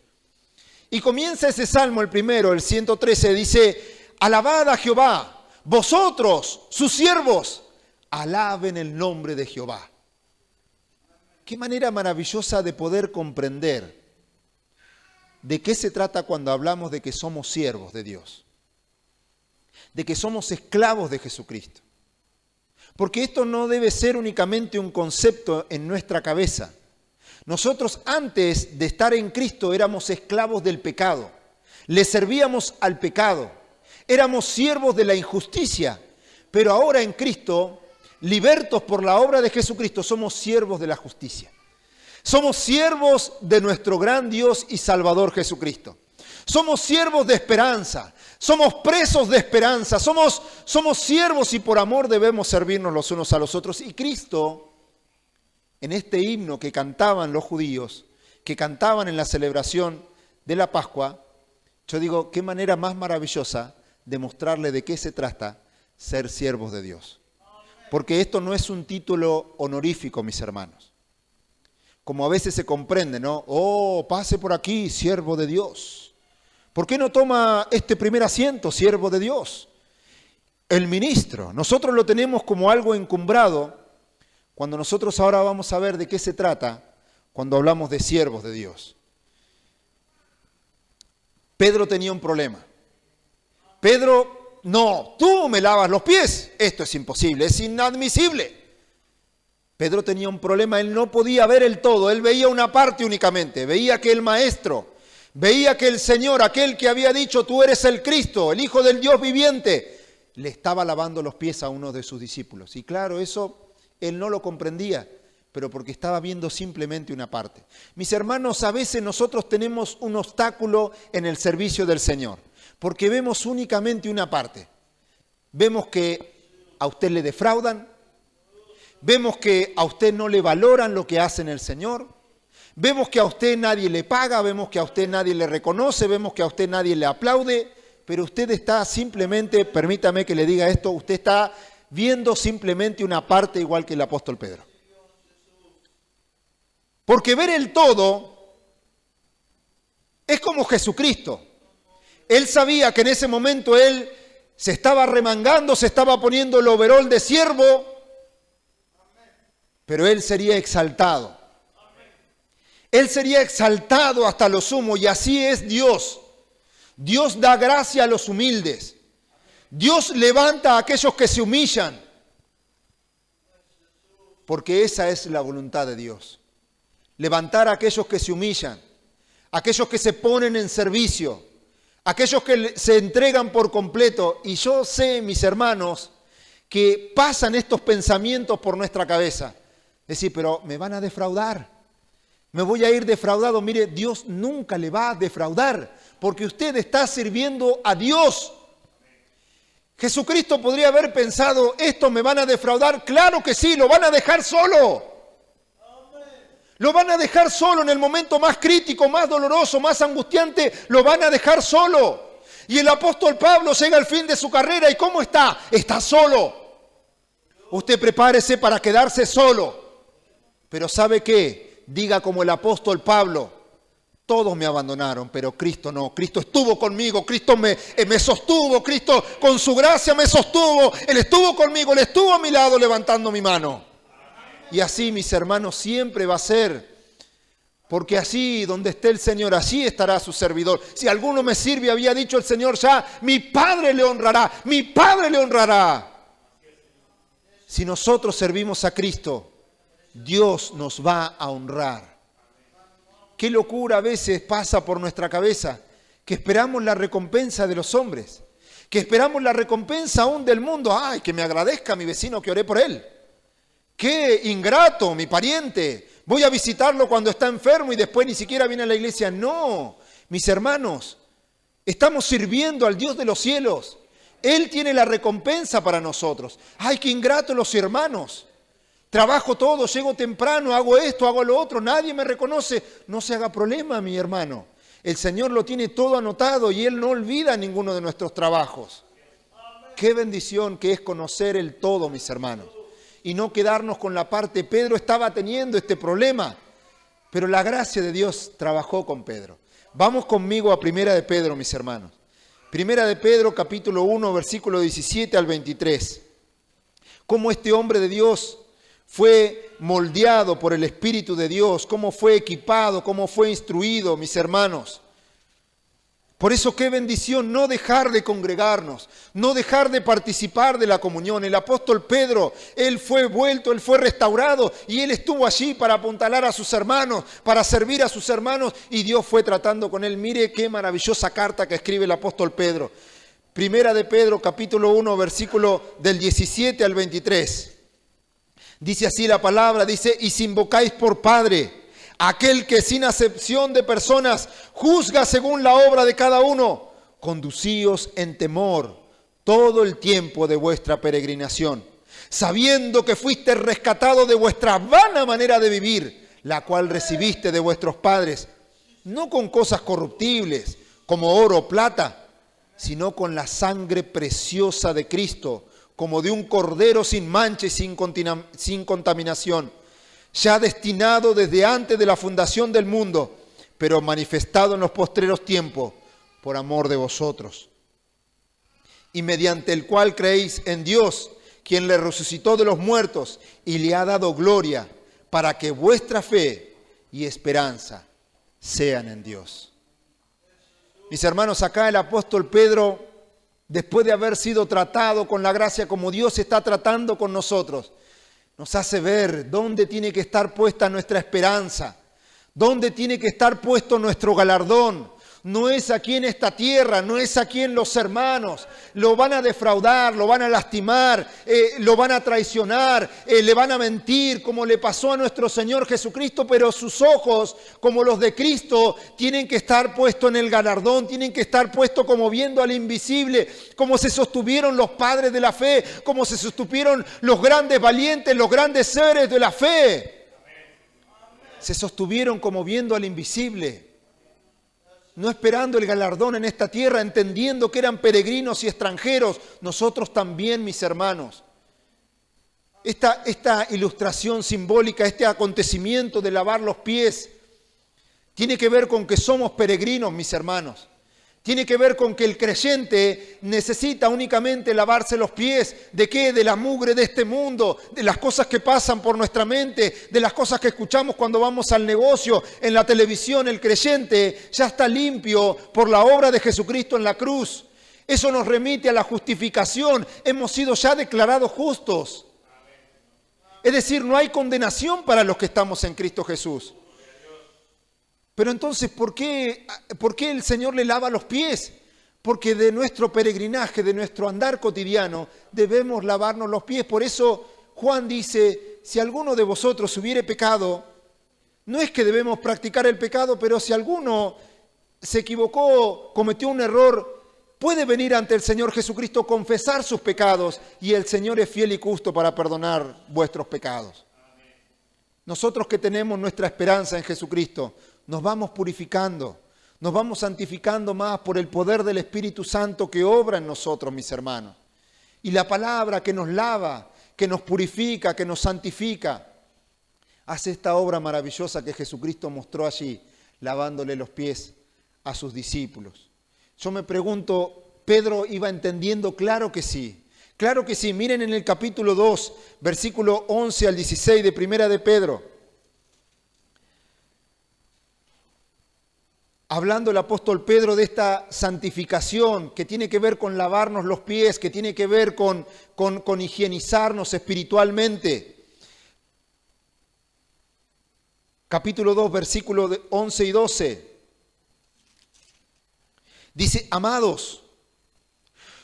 Y comienza ese salmo, el primero, el 113, dice: alabad a Jehová, vosotros, sus siervos, alaben el nombre de Jehová. Qué manera maravillosa de poder comprender de qué se trata cuando hablamos de que somos siervos de Dios, de que somos esclavos de Jesucristo. Porque esto no debe ser únicamente un concepto en nuestra cabeza. Nosotros antes de estar en Cristo éramos esclavos del pecado, le servíamos al pecado, éramos siervos de la injusticia, pero ahora en Cristo, libertos por la obra de Jesucristo, somos siervos de la justicia. Somos siervos de nuestro gran Dios y Salvador Jesucristo. Somos siervos de esperanza, somos presos de esperanza, somos siervos y por amor debemos servirnos los unos a los otros. Y Cristo en este himno que cantaban los judíos, que cantaban en la celebración de la Pascua, yo digo, qué manera más maravillosa de mostrarle de qué se trata ser siervos de Dios. Porque esto no es un título honorífico, mis hermanos. Como a veces se comprende, ¿no? Oh, pase por aquí, siervo de Dios. ¿Por qué no toma este primer asiento, siervo de Dios? El ministro. Nosotros lo tenemos como algo encumbrado, cuando nosotros ahora vamos a ver de qué se trata cuando hablamos de siervos de Dios. Pedro tenía un problema. Pedro, no, tú me lavas los pies. Esto es imposible, es inadmisible. Pedro tenía un problema, él no podía ver el todo, él veía una parte únicamente, veía que el maestro, veía que el Señor, aquel que había dicho, tú eres el Cristo, el Hijo del Dios viviente, le estaba lavando los pies a uno de sus discípulos. Y claro, eso él no lo comprendía, pero porque estaba viendo simplemente una parte. Mis hermanos, a veces nosotros tenemos un obstáculo en el servicio del Señor, porque vemos únicamente una parte. Vemos que a usted le defraudan, vemos que a usted no le valoran lo que hace en el Señor, vemos que a usted nadie le paga, vemos que a usted nadie le reconoce, vemos que a usted nadie le aplaude, pero usted está simplemente, permítame que le diga esto, usted está viendo simplemente una parte igual que el apóstol Pedro. Porque ver el todo es como Jesucristo. Él sabía que en ese momento él se estaba remangando, se estaba poniendo el overol de siervo, pero él sería exaltado. Él sería exaltado hasta lo sumo, y así es Dios. Dios da gracia a los humildes. Dios levanta a aquellos que se humillan, porque esa es la voluntad de Dios. Levantar a aquellos que se humillan, aquellos que se ponen en servicio, aquellos que se entregan por completo. Y yo sé, mis hermanos, que pasan estos pensamientos por nuestra cabeza. Decir, pero me van a defraudar, me voy a ir defraudado. Mire, Dios nunca le va a defraudar, porque usted está sirviendo a Dios. Jesucristo podría haber pensado, ¿esto me van a defraudar? Claro que sí, lo van a dejar solo. Lo van a dejar solo en el momento más crítico, más doloroso, más angustiante, lo van a dejar solo. Y el apóstol Pablo llega al fin de su carrera, ¿y cómo está? Está solo. Usted prepárese para quedarse solo. Pero ¿sabe qué? Diga como el apóstol Pablo, todos me abandonaron, pero Cristo no. Cristo estuvo conmigo, Cristo me sostuvo, Cristo con su gracia me sostuvo. Él estuvo conmigo, Él estuvo a mi lado levantando mi mano. Y así, mis hermanos, siempre va a ser. Porque así, donde esté el Señor, allí estará su servidor. Si alguno me sirve, había dicho el Señor ya, mi Padre le honrará, mi Padre le honrará. Si nosotros servimos a Cristo, Dios nos va a honrar. Qué locura a veces pasa por nuestra cabeza, que esperamos la recompensa de los hombres, que esperamos la recompensa aún del mundo. Ay, que me agradezca mi vecino que oré por él. Qué ingrato, mi pariente. Voy a visitarlo cuando está enfermo y después ni siquiera viene a la iglesia. No, mis hermanos, estamos sirviendo al Dios de los cielos. Él tiene la recompensa para nosotros. Ay, qué ingrato los hermanos. Trabajo todo, llego temprano, hago esto, hago lo otro, nadie me reconoce. No se haga problema, mi hermano. El Señor lo tiene todo anotado y Él no olvida ninguno de nuestros trabajos. Qué bendición que es conocer el todo, mis hermanos. Y no quedarnos con la parte. Pedro estaba teniendo este problema, pero la gracia de Dios trabajó con Pedro. Vamos conmigo a Primera de Pedro, mis hermanos. Primera de Pedro, capítulo 1, versículo 17 al 23. Cómo este hombre de Dios fue moldeado por el Espíritu de Dios, cómo fue equipado, cómo fue instruido, mis hermanos. Por eso qué bendición no dejar de congregarnos, no dejar de participar de la comunión. El apóstol Pedro, él fue vuelto, él fue restaurado y él estuvo allí para apuntalar a sus hermanos, para servir a sus hermanos, y Dios fue tratando con él. Mire qué maravillosa carta que escribe el apóstol Pedro. Primera de Pedro, capítulo 1, versículo del 17 al 23. Dice así la palabra, dice, y si invocáis por Padre aquel que sin acepción de personas juzga según la obra de cada uno, conducíos en temor todo el tiempo de vuestra peregrinación, sabiendo que fuiste rescatado de vuestra vana manera de vivir, la cual recibiste de vuestros padres, no con cosas corruptibles, como oro o plata, sino con la sangre preciosa de Cristo, como de un cordero sin mancha y sin contaminación, ya destinado desde antes de la fundación del mundo, pero manifestado en los postreros tiempos, por amor de vosotros. Y mediante el cual creéis en Dios, quien le resucitó de los muertos y le ha dado gloria, para que vuestra fe y esperanza sean en Dios. Mis hermanos, acá el apóstol Pedro, después de haber sido tratado con la gracia como Dios está tratando con nosotros, nos hace ver dónde tiene que estar puesta nuestra esperanza, dónde tiene que estar puesto nuestro galardón. No es aquí en esta tierra, no es aquí en los hermanos. Lo van a defraudar, lo van a lastimar, lo van a traicionar, le van a mentir, como le pasó a nuestro Señor Jesucristo, pero sus ojos, como los de Cristo, tienen que estar puestos en el galardón, tienen que estar puestos como viendo al invisible, como se sostuvieron los padres de la fe, como se sostuvieron los grandes valientes, los grandes seres de la fe. Se sostuvieron como viendo al invisible. No esperando el galardón en esta tierra, entendiendo que eran peregrinos y extranjeros. Nosotros también, mis hermanos. Esta ilustración simbólica, este acontecimiento de lavar los pies, tiene que ver con que somos peregrinos, mis hermanos. Tiene que ver con que el creyente necesita únicamente lavarse los pies. ¿De qué? De la mugre de este mundo, de las cosas que pasan por nuestra mente, de las cosas que escuchamos cuando vamos al negocio, en la televisión. El creyente ya está limpio por la obra de Jesucristo en la cruz. Eso nos remite a la justificación. Hemos sido ya declarados justos. Es decir, no hay condenación para los que estamos en Cristo Jesús. Pero entonces, ¿por qué el Señor le lava los pies? Porque de nuestro peregrinaje, de nuestro andar cotidiano, debemos lavarnos los pies. Por eso Juan dice, si alguno de vosotros hubiere pecado, no es que debemos practicar el pecado, pero si alguno se equivocó, cometió un error, puede venir ante el Señor Jesucristo, confesar sus pecados, y el Señor es fiel y justo para perdonar vuestros pecados. Nosotros que tenemos nuestra esperanza en Jesucristo, nos vamos purificando, nos vamos santificando más por el poder del Espíritu Santo que obra en nosotros, mis hermanos. Y la palabra que nos lava, que nos purifica, que nos santifica, hace esta obra maravillosa que Jesucristo mostró allí, lavándole los pies a sus discípulos. Yo me pregunto, ¿Pedro iba entendiendo? Claro que sí. Claro que sí. Miren en el capítulo 2, versículo 11 al 16 de Primera de Pedro. Hablando el apóstol Pedro de esta santificación que tiene que ver con lavarnos los pies, que tiene que ver con higienizarnos espiritualmente. Capítulo 2, versículos 11 y 12. Dice, amados,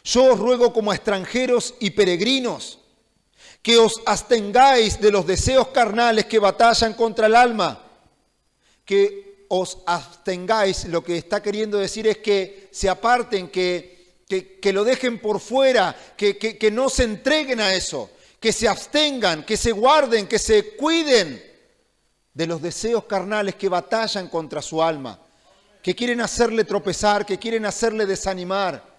yo os ruego como a extranjeros y peregrinos, que os abstengáis de los deseos carnales que batallan contra el alma, que os abstengáis. Lo que está queriendo decir es que se aparten, que lo dejen por fuera, que no se entreguen a eso, que se abstengan, que se guarden, que se cuiden de los deseos carnales que batallan contra su alma, que quieren hacerle tropezar, que quieren hacerle desanimar.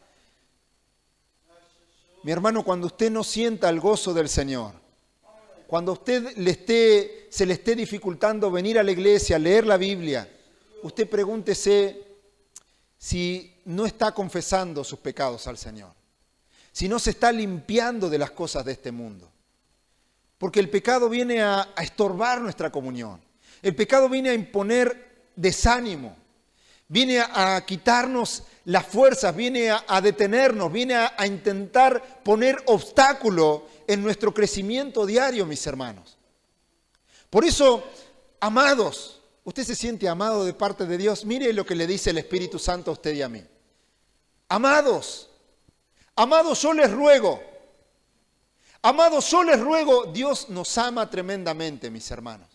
Mi hermano, cuando usted no sienta el gozo del Señor, cuando a usted se le esté dificultando venir a la iglesia, leer la Biblia, usted pregúntese si no está confesando sus pecados al Señor, si no se está limpiando de las cosas de este mundo. Porque el pecado viene a estorbar nuestra comunión. El pecado viene a imponer desánimo, viene a quitarnos las fuerzas, viene a detenernos, viene a intentar poner obstáculo en nuestro crecimiento diario, mis hermanos. Por eso, amados, ¿usted se siente amado de parte de Dios? Mire lo que le dice el Espíritu Santo a usted y a mí. Amados, yo les ruego. Amados, yo les ruego. Dios nos ama tremendamente, mis hermanos.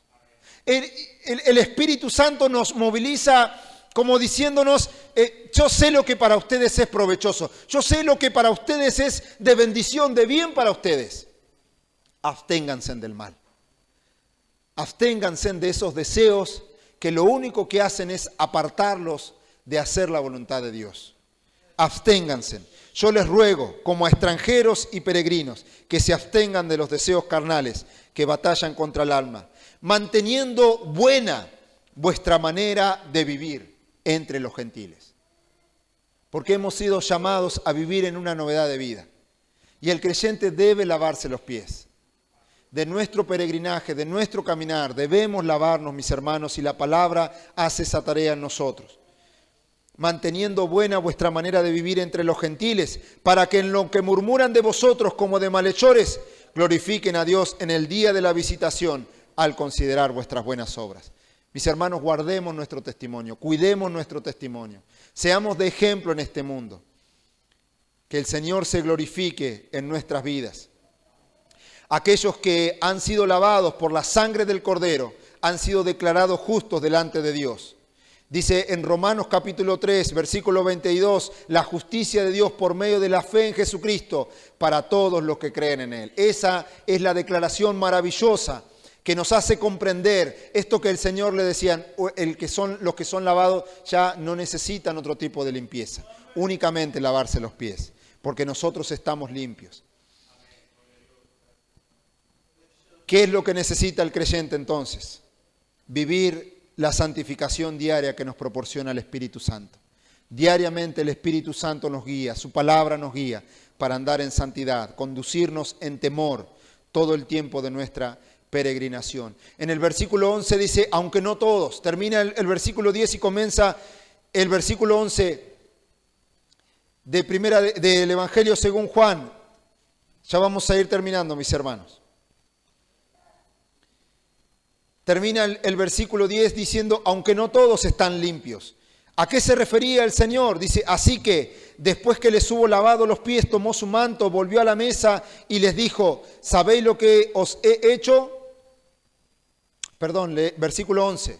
El Espíritu Santo nos moviliza como diciéndonos, yo sé lo que para ustedes es provechoso. Yo sé lo que para ustedes es de bendición, de bien para ustedes. absténganse del mal. Absténganse de esos deseos que lo único que hacen es apartarlos de hacer la voluntad de Dios. Absténganse. Yo les ruego, como a extranjeros y peregrinos, que se abstengan de los deseos carnales que batallan contra el alma, manteniendo buena vuestra manera de vivir entre los gentiles. Porque hemos sido llamados a vivir en una novedad de vida. Y el creyente debe lavarse los pies. De nuestro peregrinaje, de nuestro caminar, debemos lavarnos, mis hermanos, y la palabra hace esa tarea en nosotros. Manteniendo buena vuestra manera de vivir entre los gentiles, para que en lo que murmuran de vosotros como de malhechores, glorifiquen a Dios en el día de la visitación, al considerar vuestras buenas obras. Mis hermanos, guardemos nuestro testimonio, cuidemos nuestro testimonio, seamos de ejemplo en este mundo. Que el Señor se glorifique en nuestras vidas. Aquellos que han sido lavados por la sangre del Cordero han sido declarados justos delante de Dios. Dice en Romanos capítulo 3, versículo 22, la justicia de Dios por medio de la fe en Jesucristo para todos los que creen en Él. Esa es la declaración maravillosa que nos hace comprender esto que el Señor le decían, los que son lavados ya no necesitan otro tipo de limpieza, únicamente lavarse los pies, porque nosotros estamos limpios. ¿Qué es lo que necesita el creyente entonces? Vivir la santificación diaria que nos proporciona el Espíritu Santo. Diariamente el Espíritu Santo nos guía, su palabra nos guía para andar en santidad, conducirnos en temor todo el tiempo de nuestra peregrinación. En el versículo 11 dice, aunque no todos, termina el versículo 10 y comienza el versículo 11 del Evangelio según Juan. Ya vamos a ir terminando, mis hermanos. Termina el versículo 10 diciendo, aunque no todos están limpios. ¿A qué se refería el Señor? Dice, así que después que les hubo lavado los pies, tomó su manto, volvió a la mesa y les dijo, ¿sabéis lo que os he hecho? Versículo 11.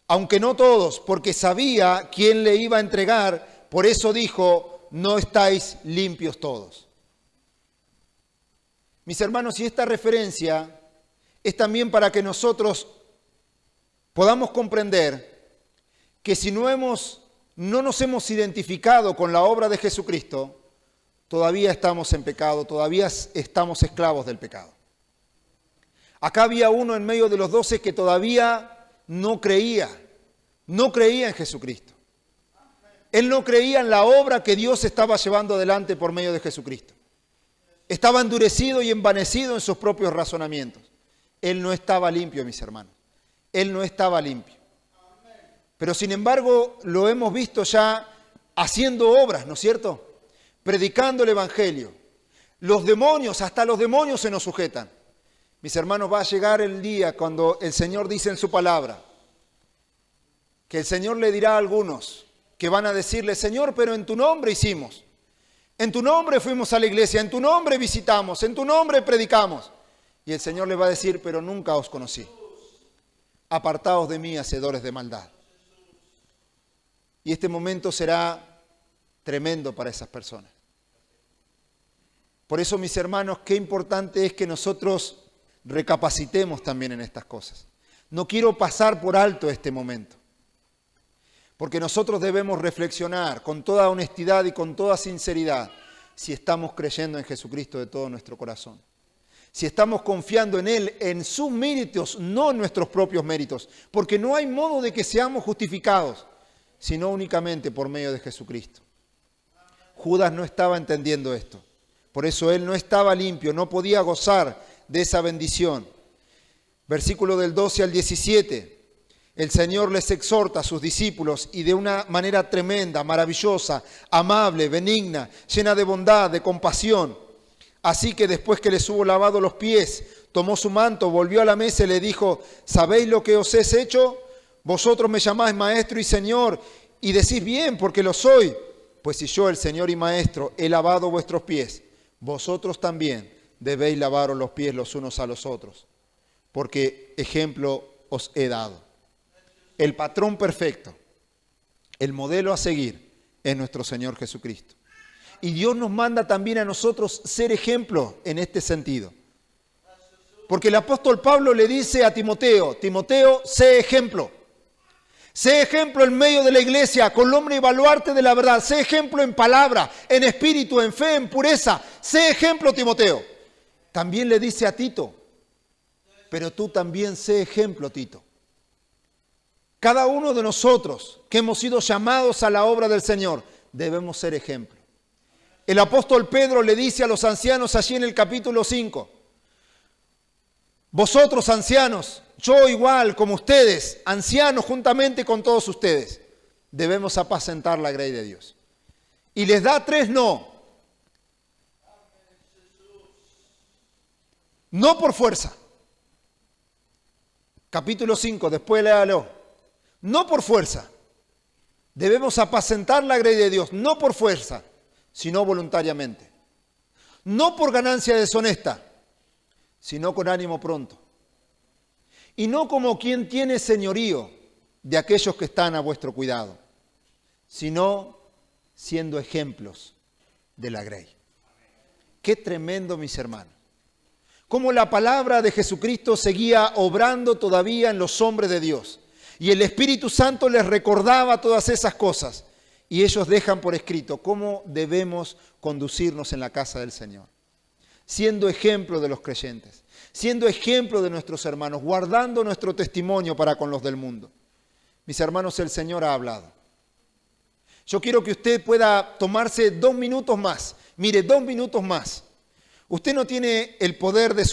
Aunque no todos, porque sabía quién le iba a entregar, por eso dijo, no estáis limpios todos. Mis hermanos, y esta referencia es también para que nosotros podamos comprender que si no nos hemos identificado con la obra de Jesucristo, todavía estamos en pecado, todavía estamos esclavos del pecado. Acá había uno en medio de los 12 que todavía no creía en Jesucristo. Él no creía en la obra que Dios estaba llevando adelante por medio de Jesucristo. Estaba endurecido y envanecido en sus propios razonamientos. Él no estaba limpio, mis hermanos. Él no estaba limpio. Pero sin embargo, lo hemos visto ya haciendo obras, ¿no es cierto? Predicando el Evangelio. Los demonios, hasta los demonios se nos sujetan. Mis hermanos, va a llegar el día cuando el Señor dice en su palabra, que el Señor le dirá a algunos que van a decirle, Señor, pero en tu nombre hicimos. En tu nombre fuimos a la iglesia, en tu nombre visitamos, en tu nombre predicamos. Y el Señor le va a decir, pero nunca os conocí. Apartaos de mí, hacedores de maldad. Y este momento será tremendo para esas personas. Por eso, mis hermanos, qué importante es que nosotros recapacitemos también en estas cosas. No quiero pasar por alto este momento. Porque nosotros debemos reflexionar con toda honestidad y con toda sinceridad si estamos creyendo en Jesucristo de todo nuestro corazón. Si estamos confiando en Él, en sus méritos, no en nuestros propios méritos. Porque no hay modo de que seamos justificados, sino únicamente por medio de Jesucristo. Judas no estaba entendiendo esto. Por eso él no estaba limpio, no podía gozar de esa bendición. Versículo del 12 al 17. El Señor les exhorta a sus discípulos y de una manera tremenda, maravillosa, amable, benigna, llena de bondad, de compasión. Así que después que les hubo lavado los pies, tomó su manto, volvió a la mesa y le dijo, ¿sabéis lo que os he hecho? Vosotros me llamáis maestro y señor, y decís bien, porque lo soy. Pues si yo, el Señor y Maestro, he lavado vuestros pies, vosotros también debéis lavaros los pies los unos a los otros, porque ejemplo os he dado. El patrón perfecto, el modelo a seguir es nuestro Señor Jesucristo. Y Dios nos manda también a nosotros ser ejemplo en este sentido. Porque el apóstol Pablo le dice a Timoteo, Timoteo, sé ejemplo. Sé ejemplo en medio de la iglesia, columna y baluarte de la verdad. Sé ejemplo en palabra, en espíritu, en fe, en pureza. Sé ejemplo, Timoteo. También le dice a Tito, pero tú también sé ejemplo, Tito. Cada uno de nosotros que hemos sido llamados a la obra del Señor, debemos ser ejemplo. El apóstol Pedro le dice a los ancianos allí en el capítulo 5, vosotros ancianos, yo igual como ustedes, ancianos juntamente con todos ustedes, debemos apacentar la grey de Dios. Y les da 3 no. No por fuerza. Capítulo 5, después léalo. No por fuerza. Debemos apacentar la grey de Dios, no por fuerza, sino voluntariamente. No por ganancia deshonesta, sino con ánimo pronto. Y no como quien tiene señorío de aquellos que están a vuestro cuidado, sino siendo ejemplos de la grey. Qué tremendo, mis hermanos. Cómo la palabra de Jesucristo seguía obrando todavía en los hombres de Dios. Y el Espíritu Santo les recordaba todas esas cosas. Y ellos dejan por escrito cómo debemos conducirnos en la casa del Señor. Siendo ejemplo de los creyentes. Siendo ejemplo de nuestros hermanos. Guardando nuestro testimonio para con los del mundo. Mis hermanos, el Señor ha hablado. Yo quiero que usted pueda tomarse 2 minutos más. Mire, 2 minutos más. Usted no tiene el poder de su